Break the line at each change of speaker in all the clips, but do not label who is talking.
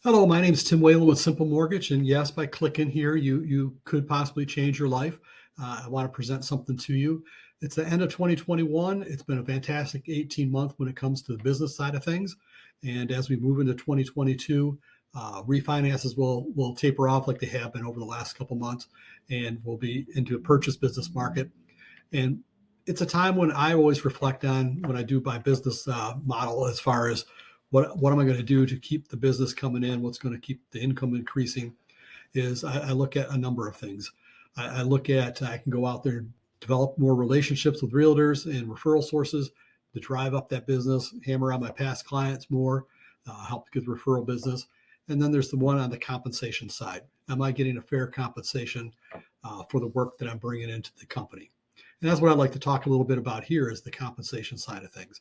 Hello, my name is Tim Whalen with Simple Mortgage, and yes, by clicking here, you could possibly change your life. I want to present something to you. It's the end of 2021. It's been a fantastic 18 month when it comes to the business side of things, and as we move into 2022, refinances will taper off like they have been over the last couple months, and we'll be into a purchase business market. And it's a time when I always reflect on when I do my business model as far as what am I going to do to keep the business coming in? What's going to keep the income increasing? Is I look at a number of things. I look at I can go out there and develop more relationships with realtors and referral sources to drive up that business, hammer on my past clients more, help get referral business. And then there's the one on the compensation side. Am I getting a fair compensation for the work that I'm bringing into the company? And that's what I'd like to talk a little bit about here is the compensation side of things.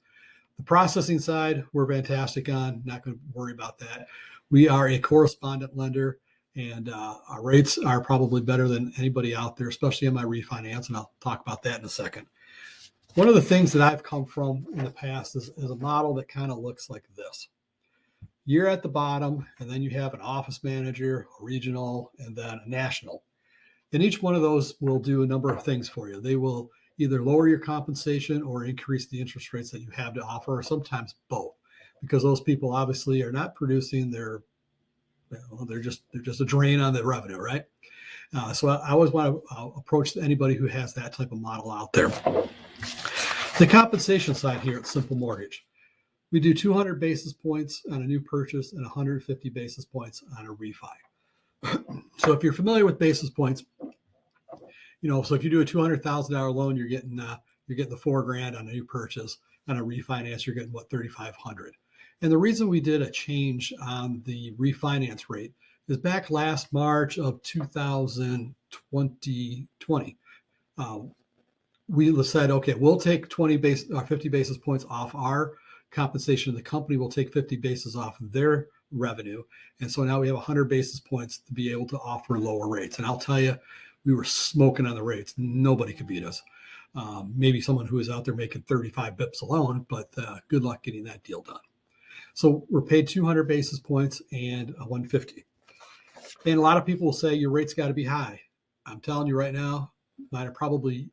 The processing side, we're fantastic on, not going to worry about that. We are a correspondent lender, and our rates are probably better than anybody out there, especially on my refinance, and I'll talk about that in a second. One of the things that I've come from in the past is a model that kind of looks like this. You're at the bottom, and then you have an office manager, a regional, and then a national. And each one of those will do a number of things for you. They will either lower your compensation or increase the interest rates that you have to offer, or sometimes both, because those people obviously are not producing they're just a drain on the revenue, right? So I always want to approach anybody who has that type of model out there. The compensation side here at Simple Mortgage, we do 200 basis points on a new purchase and 150 basis points on a refi. So if you're familiar with basis points, so if you do a $200,000 loan, you're getting the $4,000 on a new purchase. On a refinance, you're getting $3,500. And the reason we did a change on the refinance rate is back last March of 2020. We said, okay, we'll take 50 basis points off our compensation. The company will take 50 basis off their revenue. And so now we have 100 basis points to be able to offer lower rates. And I'll tell you, we were smoking on the rates. Nobody could beat us. Maybe someone who is out there making 35 bips alone, but good luck getting that deal done. So we're paid 200 basis points and a 150. And a lot of people will say your rate's got to be high. I'm telling you right now, mine are probably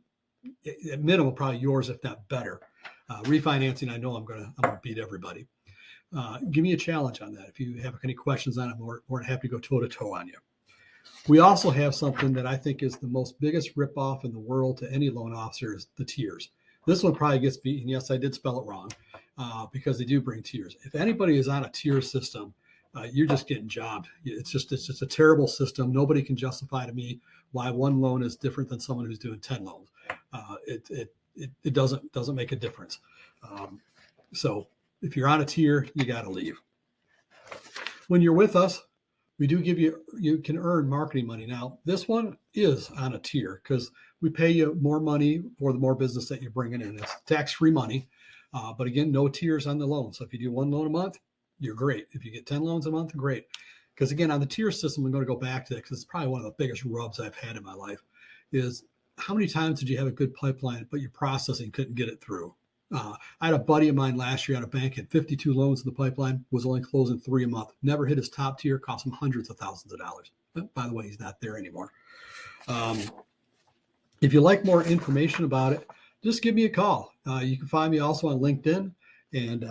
at minimum, probably yours, if not better. Refinancing, I know I'm gonna beat everybody. Give me a challenge on that. If you have any questions on it, I'm more than happy to go toe to toe on you. We also have something that I think is the most biggest ripoff in the world to any loan officer is the tiers. This one probably gets beat, and yes, I did spell it wrong because they do bring tiers. If anybody is on a tier system, you're just getting jobbed. It's just a terrible system. Nobody can justify to me why one loan is different than someone who's doing 10 loans. It doesn't make a difference. So if you're on a tier, you got to leave. When you're with us, we do give you can earn marketing money. Now, this one is on a tier because we pay you more money for the more business that you're bringing in. It's tax-free money. But again, no tiers on the loan. So if you do one loan a month, you're great. If you get 10 loans a month, great. Because again, on the tier system, I'm going to go back to that because it's probably one of the biggest rubs I've had in my life is how many times did you have a good pipeline, but your processing couldn't get it through? I had a buddy of mine last year at a bank, had 52 loans in the pipeline, was only closing 3 a month, never hit his top tier, cost him hundreds of thousands of dollars. But by the way, he's not there anymore. If you like more information about it, just give me a call. You can find me also on LinkedIn and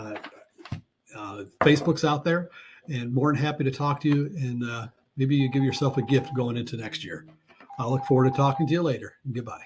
Facebook's out there, and more than happy to talk to you. And maybe you give yourself a gift going into next year. I'll look forward to talking to you later. Goodbye.